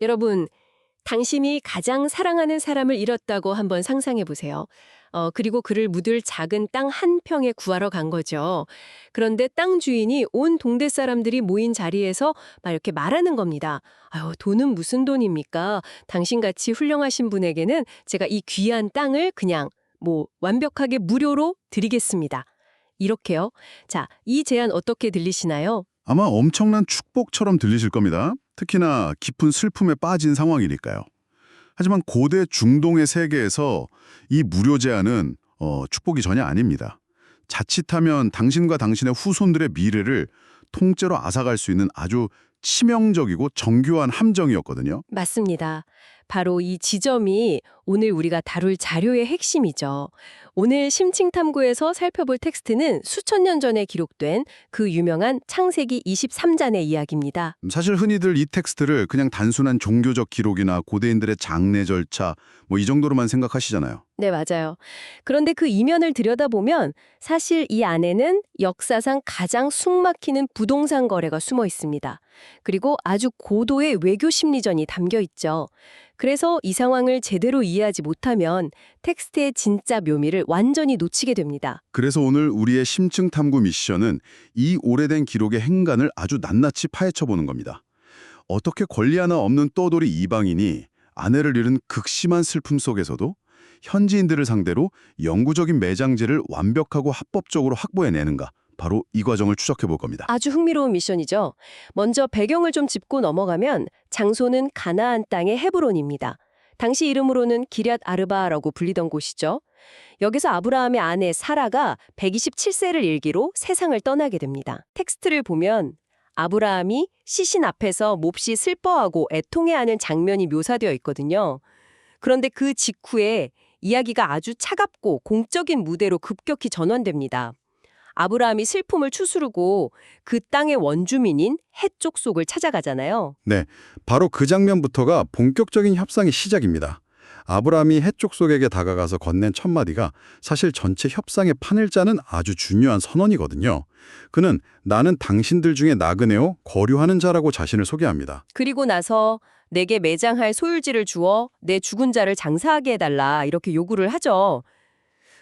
여러분, 당신이 가장 사랑하는 사람을 잃었다고 한번 상상해 보세요. 그리고 그를 묻을 작은 땅 한 평에 구하러 간 거죠. 그런데 땅 주인이 온 동네 사람들이 모인 자리에서 막 이렇게 말하는 겁니다. 아유, 돈은 무슨 돈입니까? 당신같이 훌륭하신 분에게는 제가 이 귀한 땅을 그냥 완벽하게 무료로 드리겠습니다. 이렇게요. 자, 이 제안 어떻게 들리시나요? 아마 엄청난 축복처럼 들리실 겁니다. 특히나 깊은 슬픔에 빠진 상황이니까요. 하지만 고대 중동의 세계에서 이 무료 제한은 축복이 전혀 아닙니다. 자칫하면 당신과 당신의 후손들의 미래를 통째로 앗아갈 수 있는 아주 치명적이고 정교한 함정이었거든요. 맞습니다. 바로 이 지점이 오늘 우리가 다룰 자료의 핵심이죠. 오늘 심층탐구에서 살펴볼 텍스트는 수천 년 전에 기록된 그 유명한 창세기 23장의 이야기입니다. 사실 흔히들 이 텍스트를 그냥 단순한 종교적 기록이나 고대인들의 장례 절차 이 정도로만 생각하시잖아요. 네, 맞아요. 그런데 그 이면을 들여다보면 사실 이 안에는 역사상 가장 숨막히는 부동산 거래가 숨어 있습니다. 그리고 아주 고도의 외교 심리전이 담겨 있죠. 그래서 이 상황을 제대로 이해하지 못하면 텍스트의 진짜 묘미를 완전히 놓치게 됩니다. 그래서 오늘 우리의 심층 탐구 미션은 이 오래된 기록의 행간을 아주 낱낱이 파헤쳐보는 겁니다. 어떻게 권리 하나 없는 떠돌이 이방인이 아내를 잃은 극심한 슬픔 속에서도 현지인들을 상대로 영구적인 매장지를 완벽하고 합법적으로 확보해내는가, 바로 이 과정을 추적해볼 겁니다. 아주 흥미로운 미션이죠. 먼저 배경을 좀 짚고 넘어가면 장소는 가나안 땅의 헤브론입니다. 당시 이름으로는 기럇 아르바라고 불리던 곳이죠. 여기서 아브라함의 아내 사라가 127세를 일기로 세상을 떠나게 됩니다. 텍스트를 보면 아브라함이 시신 앞에서 몹시 슬퍼하고 애통해하는 장면이 묘사되어 있거든요. 그런데 그 직후에 이야기가 아주 차갑고 공적인 무대로 급격히 전환됩니다. 아브라함이 슬픔을 추스르고 그 땅의 원주민인 헷 족속을 찾아가잖아요. 네, 바로 그 장면부터가 본격적인 협상의 시작입니다. 아브라함이 헷 족속에게 다가가서 건넨 첫 마디가 사실 전체 협상의 판을 짜는 아주 중요한 선언이거든요. 그는 나는 당신들 중에 나그네요, 거류하는 자라고 자신을 소개합니다. 그리고 나서 내게 매장할 소유지를 주어 내 죽은 자를 장사하게 해달라 이렇게 요구를 하죠.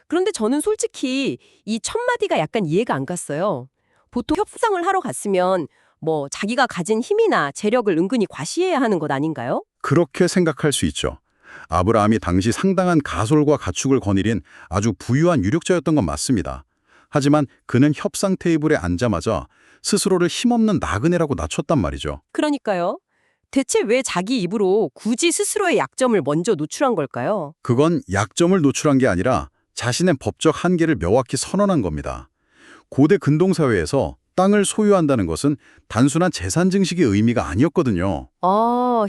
그런데 저는 솔직히 이 첫 마디가 약간 이해가 안 갔어요. 보통 협상을 하러 갔으면 자기가 가진 힘이나 재력을 은근히 과시해야 하는 것 아닌가요? 그렇게 생각할 수 있죠. 아브라함이 당시 상당한 가솔과 가축을 거느린 아주 부유한 유력자였던 건 맞습니다. 하지만 그는 협상 테이블에 앉자마자 스스로를 힘없는 나그네라고 낮췄단 말이죠. 그러니까요. 대체 왜 자기 입으로 굳이 스스로의 약점을 먼저 노출한 걸까요? 그건 약점을 노출한 게 아니라 자신의 법적 한계를 명확히 선언한 겁니다. 고대 근동사회에서 땅을 소유한다는 것은 단순한 재산 증식의 의미가 아니었거든요.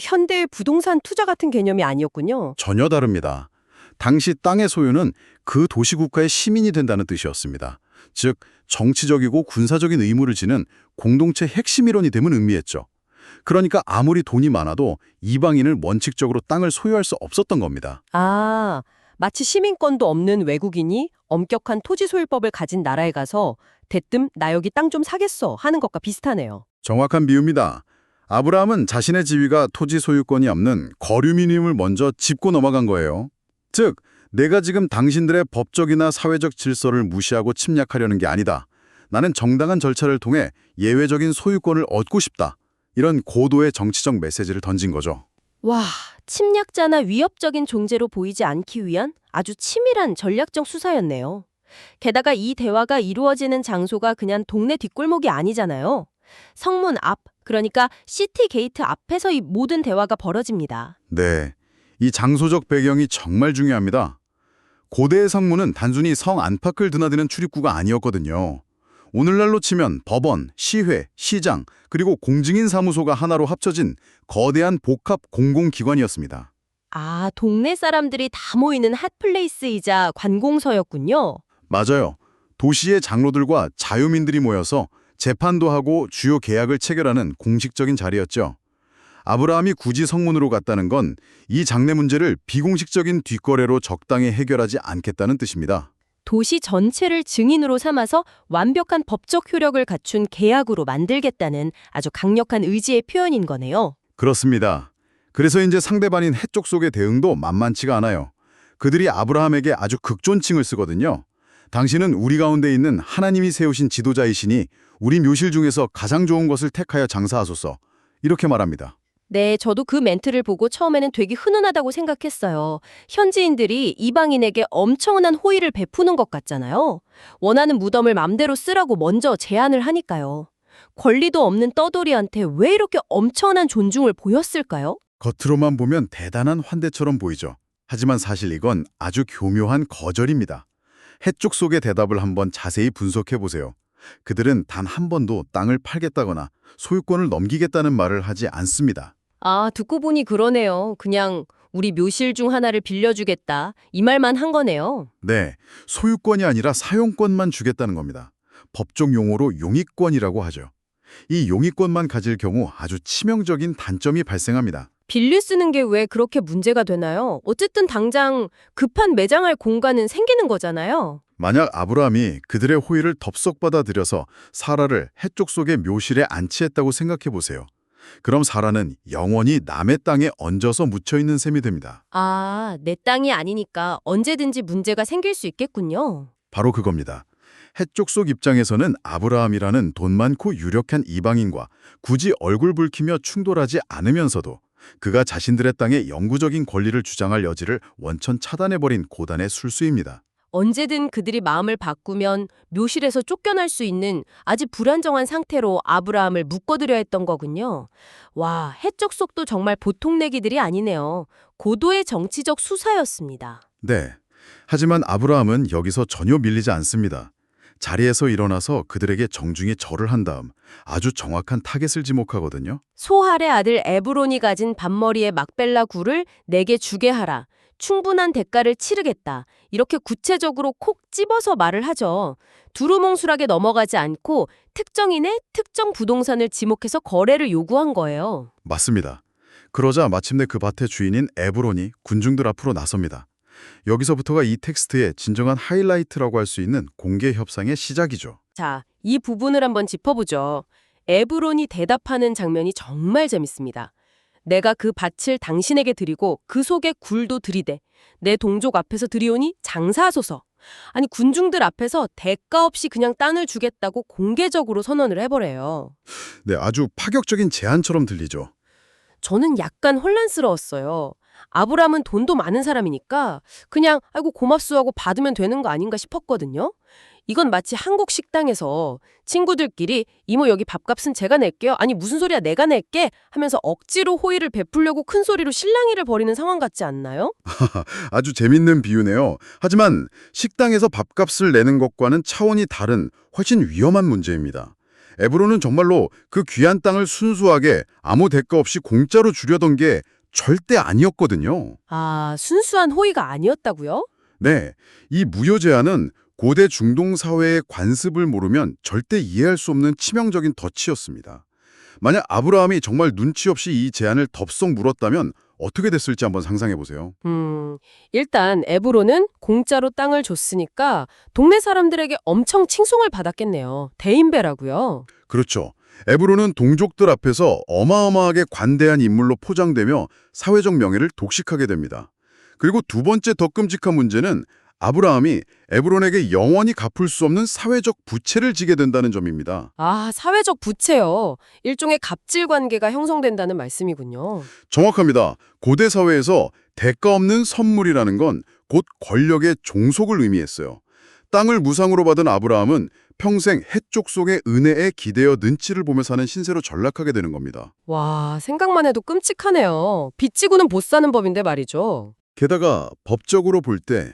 현대의 부동산 투자 같은 개념이 아니었군요. 전혀 다릅니다. 당시 땅의 소유는 그 도시국가의 시민이 된다는 뜻이었습니다. 즉, 정치적이고 군사적인 의무를 지는 공동체 핵심 일원이 됨을 의미했죠. 그러니까 아무리 돈이 많아도 이방인을 원칙적으로 땅을 소유할 수 없었던 겁니다. 마치 시민권도 없는 외국인이 엄격한 토지 소유법을 가진 나라에 가서 대뜸 나 여기 땅 좀 사겠어 하는 것과 비슷하네요. 정확한 비유입니다. 아브라함은 자신의 지위가 토지 소유권이 없는 거류민임을 먼저 짚고 넘어간 거예요. 즉, 내가 지금 당신들의 법적이나 사회적 질서를 무시하고 침략하려는 게 아니다. 나는 정당한 절차를 통해 예외적인 소유권을 얻고 싶다. 이런 고도의 정치적 메시지를 던진 거죠. 와, 침략자나 위협적인 존재로 보이지 않기 위한 아주 치밀한 전략적 수사였네요. 게다가 이 대화가 이루어지는 장소가 그냥 동네 뒷골목이 아니잖아요. 성문 앞, 그러니까 시티 게이트 앞에서 이 모든 대화가 벌어집니다. 네, 이 장소적 배경이 정말 중요합니다. 고대의 성문은 단순히 성 안팎을 드나드는 출입구가 아니었거든요. 오늘날로 치면 법원, 시회, 시장, 그리고 공증인 사무소가 하나로 합쳐진 거대한 복합 공공기관이었습니다. 동네 사람들이 다 모이는 핫플레이스이자 관공서였군요. 맞아요. 도시의 장로들과 자유민들이 모여서 재판도 하고 주요 계약을 체결하는 공식적인 자리였죠. 아브라함이 굳이 성문으로 갔다는 건 이 장래 문제를 비공식적인 뒷거래로 적당히 해결하지 않겠다는 뜻입니다. 도시 전체를 증인으로 삼아서 완벽한 법적 효력을 갖춘 계약으로 만들겠다는 아주 강력한 의지의 표현인 거네요. 그렇습니다. 그래서 이제 상대방인 해쪽 속의 대응도 만만치가 않아요. 그들이 아브라함에게 아주 극존칭을 쓰거든요. 당신은 우리 가운데 있는 하나님이 세우신 지도자이시니 우리 묘실 중에서 가장 좋은 것을 택하여 장사하소서. 이렇게 말합니다. 네, 저도 그 멘트를 보고 처음에는 되게 훈훈하다고 생각했어요. 현지인들이 이방인에게 엄청난 호의를 베푸는 것 같잖아요. 원하는 무덤을 맘대로 쓰라고 먼저 제안을 하니까요. 권리도 없는 떠돌이한테 왜 이렇게 엄청난 존중을 보였을까요? 겉으로만 보면 대단한 환대처럼 보이죠. 하지만 사실 이건 아주 교묘한 거절입니다. 해쪽 속의 대답을 한번 자세히 분석해 보세요. 그들은 단 한 번도 땅을 팔겠다거나 소유권을 넘기겠다는 말을 하지 않습니다. 아, 듣고 보니 그러네요. 그냥 우리 묘실 중 하나를 빌려주겠다. 이 말만 한 거네요. 네, 소유권이 아니라 사용권만 주겠다는 겁니다. 법적 용어로 용익권이라고 하죠. 이 용익권만 가질 경우 아주 치명적인 단점이 발생합니다. 빌리 쓰는 게 왜 그렇게 문제가 되나요? 어쨌든 당장 급한 매장할 공간은 생기는 거잖아요. 만약 아브라함이 그들의 호의를 덥석 받아들여서 사라를 해쪽 속의 묘실에 안치했다고 생각해 보세요. 그럼 사라는 영원히 남의 땅에 얹어서 묻혀있는 셈이 됩니다. 아, 내 땅이 아니니까 언제든지 문제가 생길 수 있겠군요. 바로 그겁니다. 해쪽 속 입장에서는 아브라함이라는 돈 많고 유력한 이방인과 굳이 얼굴 붉히며 충돌하지 않으면서도 그가 자신들의 땅에 영구적인 권리를 주장할 여지를 원천 차단해버린 고단의 술수입니다. 언제든 그들이 마음을 바꾸면 묘실에서 쫓겨날 수 있는 아주 불안정한 상태로 아브라함을 묶어두려 했던 거군요. 와, 해적 속도 정말 보통 내기들이 아니네요. 고도의 정치적 수사였습니다. 네. 하지만 아브라함은 여기서 전혀 밀리지 않습니다. 자리에서 일어나서 그들에게 정중히 절을 한 다음 아주 정확한 타겟을 지목하거든요. 소할의 아들 에브론이 가진 반머리의 막벨라 굴을 내게 주게 하라. 충분한 대가를 치르겠다. 이렇게 구체적으로 콕 집어서 말을 하죠. 두루뭉술하게 넘어가지 않고 특정인의 특정 부동산을 지목해서 거래를 요구한 거예요. 맞습니다. 그러자 마침내 그 밭의 주인인 에브론이 군중들 앞으로 나섭니다. 여기서부터가 이 텍스트의 진정한 하이라이트라고 할 수 있는 공개 협상의 시작이죠. 자, 이 부분을 한번 짚어보죠. 에브론이 대답하는 장면이 정말 재밌습니다. 내가 그 밭을 당신에게 드리고 그 속에 굴도 드리되 내 동족 앞에서 드리오니 장사하소서. 아니 군중들 앞에서 대가 없이 그냥 땅을 주겠다고 공개적으로 선언을 해버려요. 네, 아주 파격적인 제안처럼 들리죠. 저는 약간 혼란스러웠어요. 아브람은 돈도 많은 사람이니까 그냥 아이고 고맙소 하고 받으면 되는 거 아닌가 싶었거든요. 이건 마치 한국 식당에서 친구들끼리 이모 여기 밥값은 제가 낼게요. 아니 무슨 소리야 내가 낼게 하면서 억지로 호의를 베풀려고 큰 소리로 실랑이를 벌이는 상황 같지 않나요? 아주 재밌는 비유네요. 하지만 식당에서 밥값을 내는 것과는 차원이 다른 훨씬 위험한 문제입니다. 에브론은 정말로 그 귀한 땅을 순수하게 아무 대가 없이 공짜로 주려던 게 절대 아니었거든요. 아, 순수한 호의가 아니었다고요? 네, 이 무효 제한은 고대 중동 사회의 관습을 모르면 절대 이해할 수 없는 치명적인 덫이었습니다. 만약 아브라함이 정말 눈치 없이 이 제안을 덥석 물었다면 어떻게 됐을지 한번 상상해 보세요. 일단 에브론은 공짜로 땅을 줬으니까 동네 사람들에게 엄청 칭송을 받았겠네요. 대인배라고요. 그렇죠. 에브론은 동족들 앞에서 어마어마하게 관대한 인물로 포장되며 사회적 명예를 독식하게 됩니다. 그리고 두 번째 더 끔찍한 문제는 아브라함이 에브론에게 영원히 갚을 수 없는 사회적 부채를 지게 된다는 점입니다. 아, 사회적 부채요. 일종의 갑질 관계가 형성된다는 말씀이군요. 정확합니다. 고대 사회에서 대가 없는 선물이라는 건 곧 권력의 종속을 의미했어요. 땅을 무상으로 받은 아브라함은 평생 해쪽 속의 은혜에 기대어 눈치를 보며 사는 신세로 전락하게 되는 겁니다. 와, 생각만 해도 끔찍하네요. 빚지고는 못 사는 법인데 말이죠. 게다가 법적으로 볼 때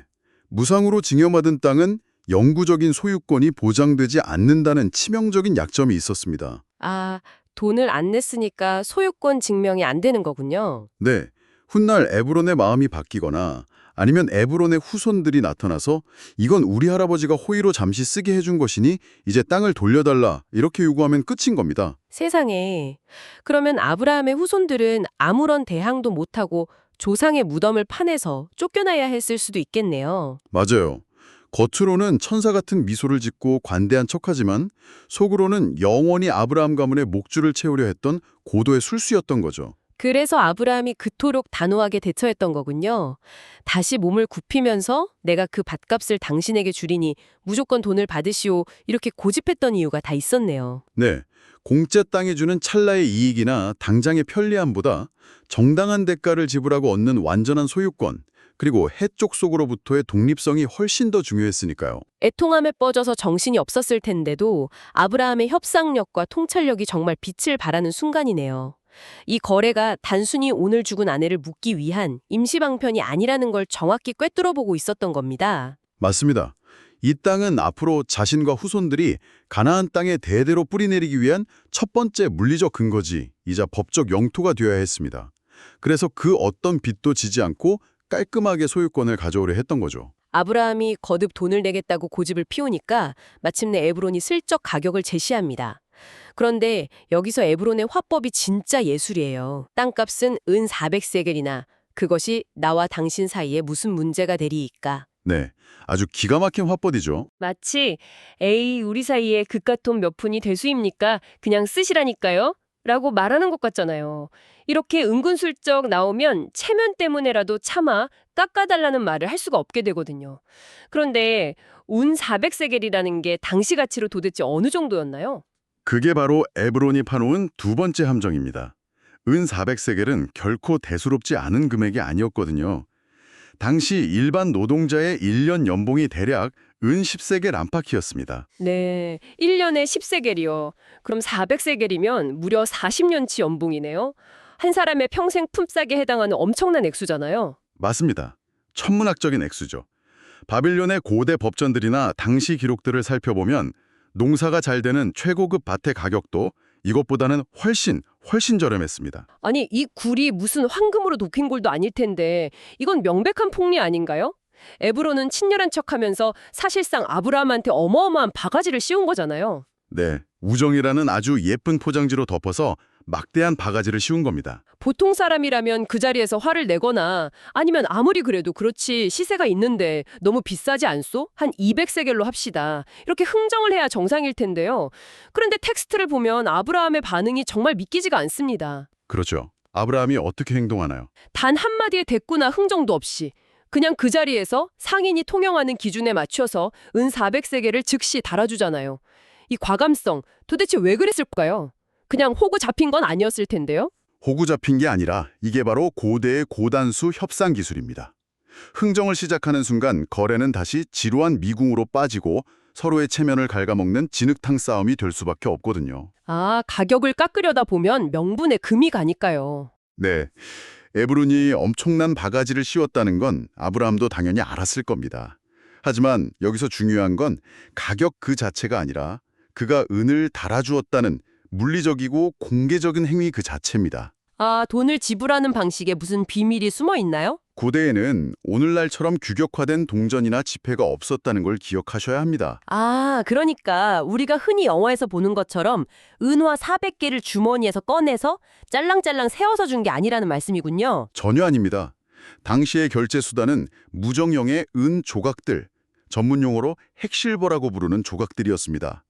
무상으로 징여받은 땅은 영구적인 소유권이 보장되지 않는다는 치명적인 약점이 있었습니다. 아, 돈을 안 냈으니까 소유권 증명이 안 되는 거군요. 네, 훗날 에브론의 마음이 바뀌거나 아니면 에브론의 후손들이 나타나서 이건 우리 할아버지가 호의로 잠시 쓰게 해준 것이니 이제 땅을 돌려달라 이렇게 요구하면 끝인 겁니다. 세상에. 그러면 아브라함의 후손들은 아무런 대항도 못하고 조상의 무덤을 파내서 쫓겨나야 했을 수도 있겠네요. 맞아요. 겉으로는 천사 같은 미소를 짓고 관대한 척하지만 속으로는 영원히 아브라함 가문의 목줄을 채우려 했던 고도의 술수였던 거죠. 그래서 아브라함이 그토록 단호하게 대처했던 거군요. 다시 몸을 굽히면서 내가 그 밭값을 당신에게 주리니 무조건 돈을 받으시오 이렇게 고집했던 이유가 다 있었네요. 네, 공짜 땅이 주는 찰나의 이익이나 당장의 편리함보다 정당한 대가를 지불하고 얻는 완전한 소유권, 그리고 해쪽 속으로부터의 독립성이 훨씬 더 중요했으니까요. 애통함에 뻗어서 정신이 없었을 텐데도 아브라함의 협상력과 통찰력이 정말 빛을 발하는 순간이네요. 이 거래가 단순히 오늘 죽은 아내를 묻기 위한 임시방편이 아니라는 걸 정확히 꿰뚫어보고 있었던 겁니다. 맞습니다. 이 땅은 앞으로 자신과 후손들이 가나안 땅에 대대로 뿌리내리기 위한 첫 번째 물리적 근거지이자 법적 영토가 되어야 했습니다. 그래서 그 어떤 빚도 지지 않고 깔끔하게 소유권을 가져오려 했던 거죠. 아브라함이 거듭 돈을 내겠다고 고집을 피우니까 마침내 에브론이 슬쩍 가격을 제시합니다. 그런데 여기서 에브론의 화법이 진짜 예술이에요. 땅값은 은 400세겔이나 그것이 나와 당신 사이에 무슨 문제가 되리이까. 네, 아주 기가 막힌 화법이죠. 마치 에이 우리 사이에 그깟 돈 몇 푼이 대수입니까? 그냥 쓰시라니까요? 라고 말하는 것 같잖아요. 이렇게 은근슬쩍 나오면 체면 때문에라도 차마 깎아달라는 말을 할 수가 없게 되거든요. 그런데 운 400세겔이라는 게 당시 가치로 도대체 어느 정도였나요? 그게 바로 에브론이 파놓은 두 번째 함정입니다. 은 400세겔은 결코 대수롭지 않은 금액이 아니었거든요. 당시 일반 노동자의 1년 연봉이 대략 은 10세겔 안팎이었습니다. 네, 1년에 10세겔이요. 그럼 400세겔이면 무려 40년치 연봉이네요. 한 사람의 평생 품삯에 해당하는 엄청난 액수잖아요. 맞습니다. 천문학적인 액수죠. 바빌론의 고대 법전들이나 당시 기록들을 살펴보면 농사가 잘 되는 최고급 밭의 가격도 이것보다는 훨씬 저렴했습니다. 아니, 이 굴이 무슨 황금으로 녹인 골도 아닐 텐데 이건 명백한 폭리 아닌가요? 에브론은 친절한 척하면서 사실상 아브라함한테 어마어마한 바가지를 씌운 거잖아요. 네, 우정이라는 아주 예쁜 포장지로 덮어서 막대한 바가지를 씌운 겁니다. 보통 사람이라면 그 자리에서 화를 내거나 아니면 아무리 그래도 그렇지 시세가 있는데 너무 비싸지 않소? 한 200세겔로 합시다. 이렇게 흥정을 해야 정상일 텐데요. 그런데 텍스트를 보면 아브라함의 반응이 정말 믿기지가 않습니다. 그렇죠. 아브라함이 어떻게 행동하나요? 단 한마디의 대꾸나 흥정도 없이 그냥 그 자리에서 상인이 통용하는 기준에 맞춰서 은 400세겔을 즉시 달아주잖아요. 이 과감성 도대체 왜 그랬을까요? 그냥 호구 잡힌 건 아니었을 텐데요. 호구 잡힌 게 아니라 이게 바로 고대의 고단수 협상 기술입니다. 흥정을 시작하는 순간 거래는 다시 지루한 미궁으로 빠지고 서로의 체면을 갉아먹는 진흙탕 싸움이 될 수밖에 없거든요. 아, 가격을 깎으려다 보면 명분에 금이 가니까요. 네, 에브론이 엄청난 바가지를 씌웠다는 건 아브라함도 당연히 알았을 겁니다. 하지만 여기서 중요한 건 가격 그 자체가 아니라 그가 은을 달아주었다는 물리적이고 공개적인 행위 그 자체입니다. 아, 돈을 지불하는 방식에 무슨 비밀이 숨어 있나요? 고대에는 오늘날처럼 규격화된 동전이나 지폐가 없었다는 걸 기억하셔야 합니다. 아, 그러니까 우리가 흔히 영화에서 보는 것처럼 은화 400개를 주머니에서 꺼내서 짤랑짤랑 세워서 준 게 아니라는 말씀이군요. 전혀 아닙니다. 당시의 결제 수단은 무정형의 은 조각들, 전문 용어로 핵실버라고 부르는 조각들이었습니다.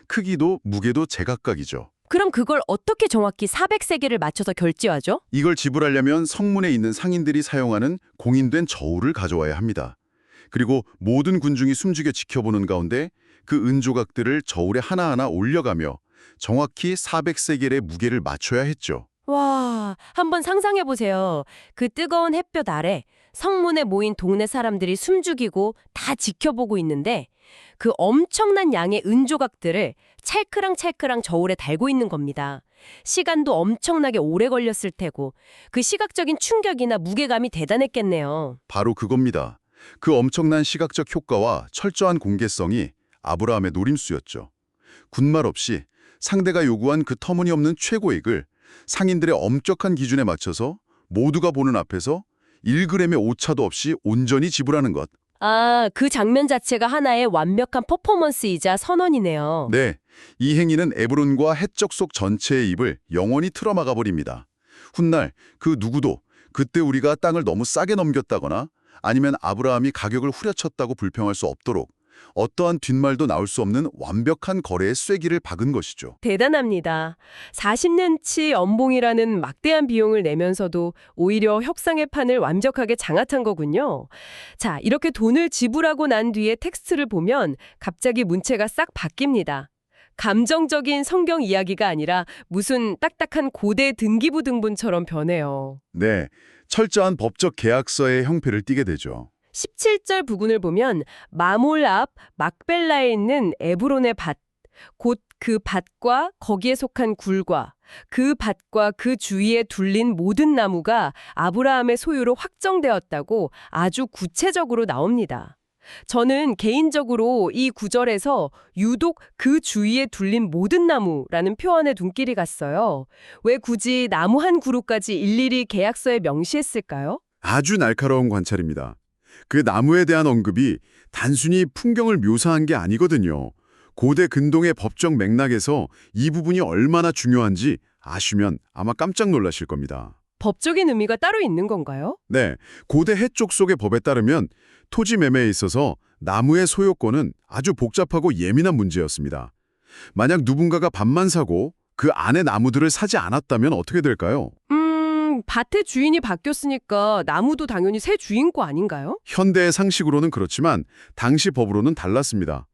크기도 무게도 제각각이죠. 그럼 그걸 어떻게 정확히 400세겔을 맞춰서 결제하죠? 이걸 지불하려면 성문에 있는 상인들이 사용하는 공인된 저울을 가져와야 합니다. 그리고 모든 군중이 숨죽여 지켜보는 가운데 그 은조각들을 저울에 하나하나 올려가며 정확히 400세겔의 무게를 맞춰야 했죠. 와, 한번 상상해 보세요. 그 뜨거운 햇볕 아래 성문에 모인 동네 사람들이 숨죽이고 다 지켜보고 있는데 그 엄청난 양의 은조각들을 찰크랑 저울에 달고 있는 겁니다. 시간도 엄청나게 오래 걸렸을 테고 그 시각적인 충격이나 무게감이 대단했겠네요. 바로 그겁니다. 그 엄청난 시각적 효과와 철저한 공개성이 아브라함의 노림수였죠. 군말 없이 상대가 요구한 그 터무니없는 최고액을 상인들의 엄격한 기준에 맞춰서 모두가 보는 앞에서 1g의 오차도 없이 온전히 지불하는 것. 아, 그 장면 자체가 하나의 완벽한 퍼포먼스이자 선언이네요. 네, 이 행위는 에브론과 해적 속 전체의 입을 영원히 틀어막아 버립니다. 훗날 그 누구도 그때 우리가 땅을 너무 싸게 넘겼다거나 아니면 아브라함이 가격을 후려쳤다고 불평할 수 없도록 어떠한 뒷말도 나올 수 없는 완벽한 거래의 쐐기를 박은 것이죠. 대단합니다. 40년치 연봉이라는 막대한 비용을 내면서도 오히려 협상의 판을 완벽하게 장악한 거군요. 자, 이렇게 돈을 지불하고 난 뒤에 텍스트를 보면 갑자기 문체가 싹 바뀝니다. 감정적인 성경 이야기가 아니라 무슨 딱딱한 고대 등기부 등본처럼 변해요. 네, 철저한 법적 계약서의 형태를 띠게 되죠. 17절 부근을 보면 마몰 앞 막벨라에 있는 에브론의 밭, 곧 그 밭과 거기에 속한 굴과 그 밭과 그 주위에 둘린 모든 나무가 아브라함의 소유로 확정되었다고 아주 구체적으로 나옵니다. 저는 개인적으로 이 구절에서 유독 그 주위에 둘린 모든 나무라는 표현에 눈길이 갔어요. 왜 굳이 나무 한 그루까지 일일이 계약서에 명시했을까요? 아주 날카로운 관찰입니다. 그 나무에 대한 언급이 단순히 풍경을 묘사한 게 아니거든요. 고대 근동의 법적 맥락에서 이 부분이 얼마나 중요한지 아시면 아마 깜짝 놀라실 겁니다. 법적인 의미가 따로 있는 건가요? 네, 고대 해족 속의 법에 따르면 토지 매매에 있어서 나무의 소유권은 아주 복잡하고 예민한 문제였습니다. 만약 누군가가 밭만 사고 그 안에 나무들을 사지 않았다면 어떻게 될까요? 밭의 주인이 바뀌었으니까 나무도 당연히 새 주인 거 아닌가요? 현대의 상식으로는 그렇지만 당시 법으로는 달랐습니다.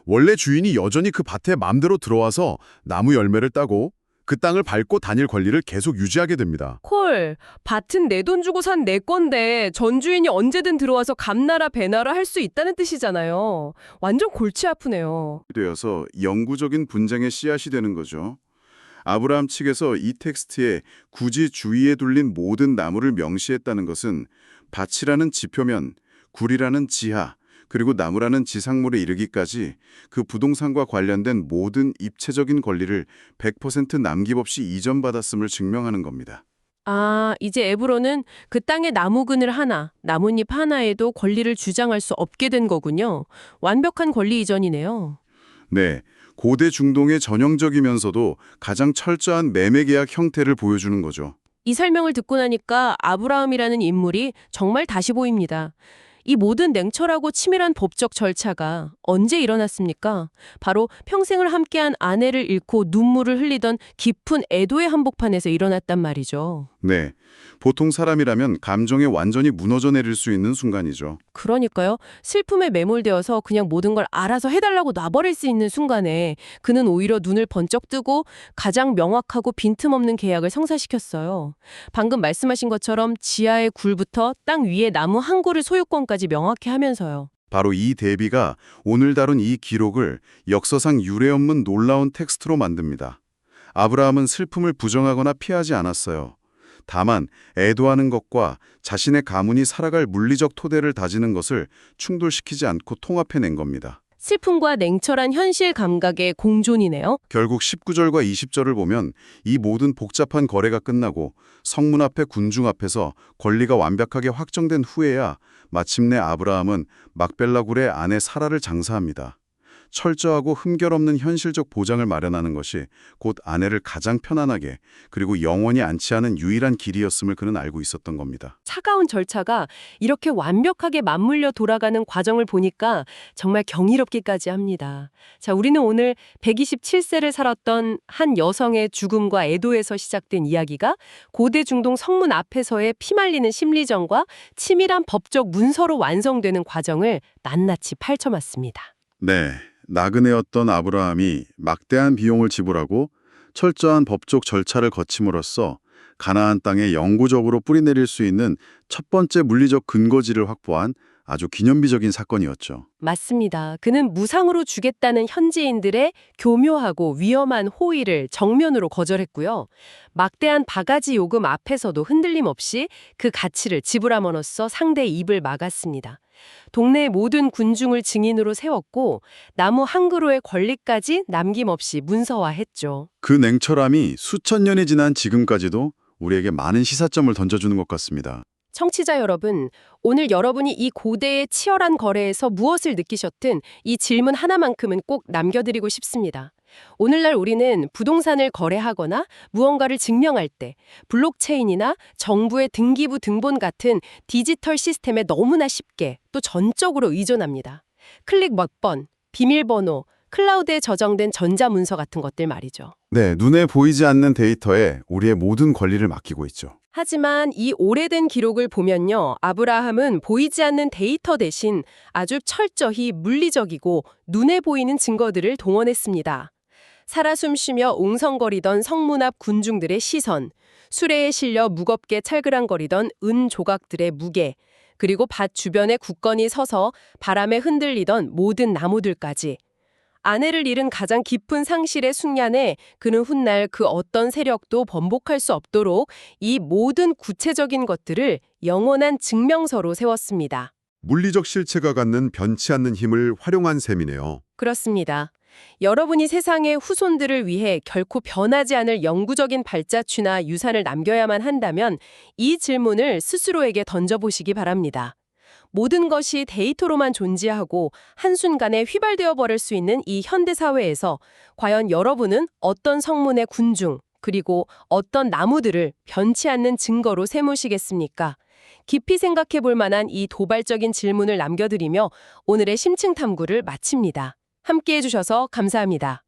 원래 주인이 여전히 그 밭에 마음대로 들어와서 나무 열매를 따고 그 땅을 밟고 다닐 권리를 계속 유지하게 됩니다. 콜, 밭은 내 돈 주고 산 내 건데 전 주인이 언제든 들어와서 감나라 배나라 할 수 있다는 뜻이잖아요. 완전 골치 아프네요. 되어서 영구적인 분쟁의 씨앗이 되는 거죠. 아브라함 측에서 이 텍스트에 굳이 주위에 둘린 모든 나무를 명시했다는 것은 밭이라는 지표면, 굴이라는 지하, 그리고 나무라는 지상물에 이르기까지 그 부동산과 관련된 모든 입체적인 권리를 100% 남김없이 이전받았음을 증명하는 겁니다. 아, 이제 에브론은 그 땅의 나무 그늘 하나, 나뭇잎 하나에도 권리를 주장할 수 없게 된 거군요. 완벽한 권리 이전이네요. 네, 고대 중동의 전형적이면서도 가장 철저한 매매 계약 형태를 보여주는 거죠. 이 설명을 듣고 나니까 아브라함이라는 인물이 정말 다시 보입니다. 이 모든 냉철하고 치밀한 법적 절차가 언제 일어났습니까? 바로 평생을 함께한 아내를 잃고 눈물을 흘리던 깊은 애도의 한복판에서 일어났단 말이죠. 네, 보통 사람이라면 감정에 완전히 무너져 내릴 수 있는 순간이죠. 그러니까요. 슬픔에 매몰되어서 그냥 모든 걸 알아서 해달라고 놔버릴 수 있는 순간에 그는 오히려 눈을 번쩍 뜨고 가장 명확하고 빈틈없는 계약을 성사시켰어요. 방금 말씀하신 것처럼 지하의 굴부터 땅 위에 나무 한 그루 소유권까지 명확히 하면서요. 바로 이 대비가 오늘 다룬 이 기록을 역사상 유례없는 놀라운 텍스트로 만듭니다. 아브라함은 슬픔을 부정하거나 피하지 않았어요. 다만 애도하는 것과 자신의 가문이 살아갈 물리적 토대를 다지는 것을 충돌시키지 않고 통합해낸 겁니다. 슬픔과 냉철한 현실 감각의 공존이네요. 결국 19절과 20절을 보면 이 모든 복잡한 거래가 끝나고 성문 앞에 군중 앞에서 권리가 완벽하게 확정된 후에야 마침내 아브라함은 막벨라굴의 아내 사라를 장사합니다. 철저하고 흠결없는 현실적 보장을 마련하는 것이 곧 아내를 가장 편안하게 그리고 영원히 안치하는 유일한 길이었음을 그는 알고 있었던 겁니다. 차가운 절차가 이렇게 완벽하게 맞물려 돌아가는 과정을 보니까 정말 경이롭기까지 합니다. 자, 우리는 오늘 127세를 살았던 한 여성의 죽음과 애도에서 시작된 이야기가 고대 중동 성문 앞에서의 피말리는 심리전과 치밀한 법적 문서로 완성되는 과정을 낱낱이 펼쳐봤습니다. 네, 나그네였던 아브라함이 막대한 비용을 지불하고 철저한 법적 절차를 거침으로써 가나안 땅에 영구적으로 뿌리내릴 수 있는 첫 번째 물리적 근거지를 확보한 아주 기념비적인 사건이었죠. 맞습니다. 그는 무상으로 주겠다는 현지인들의 교묘하고 위험한 호의를 정면으로 거절했고요. 막대한 바가지 요금 앞에서도 흔들림 없이 그 가치를 지불함으로써 상대의 입을 막았습니다. 동네의 모든 군중을 증인으로 세웠고 나무 한 그루의 권리까지 남김없이 문서화했죠. 그 냉철함이 수천 년이 지난 지금까지도 우리에게 많은 시사점을 던져주는 것 같습니다. 청취자 여러분, 오늘 여러분이 이 고대의 치열한 거래에서 무엇을 느끼셨든 이 질문 하나만큼은 꼭 남겨드리고 싶습니다. 오늘날 우리는 부동산을 거래하거나 무언가를 증명할 때 블록체인이나 정부의 등기부 등본 같은 디지털 시스템에 너무나 쉽게 또 전적으로 의존합니다. 클릭 몇 번, 비밀번호, 클라우드에 저장된 전자문서 같은 것들 말이죠. 네, 눈에 보이지 않는 데이터에 우리의 모든 권리를 맡기고 있죠. 하지만 이 오래된 기록을 보면요. 아브라함은 보이지 않는 데이터 대신 아주 철저히 물리적이고 눈에 보이는 증거들을 동원했습니다. 살아 숨쉬며 웅성거리던 성문 앞 군중들의 시선, 수레에 실려 무겁게 찰그랑거리던 은 조각들의 무게, 그리고 밭 주변에 굳건히 서서 바람에 흔들리던 모든 나무들까지. 아내를 잃은 가장 깊은 상실의 숙련에 그는 훗날 그 어떤 세력도 번복할 수 없도록 이 모든 구체적인 것들을 영원한 증명서로 세웠습니다. 물리적 실체가 갖는 변치 않는 힘을 활용한 셈이네요. 그렇습니다. 여러분이 세상의 후손들을 위해 결코 변하지 않을 영구적인 발자취나 유산을 남겨야만 한다면 이 질문을 스스로에게 던져보시기 바랍니다. 모든 것이 데이터로만 존재하고 한순간에 휘발되어 버릴 수 있는 이 현대사회에서 과연 여러분은 어떤 성문의 군중, 그리고 어떤 나무들을 변치 않는 증거로 세무시겠습니까? 깊이 생각해 볼 만한 이 도발적인 질문을 남겨드리며 오늘의 심층 탐구를 마칩니다. 함께해 주셔서 감사합니다.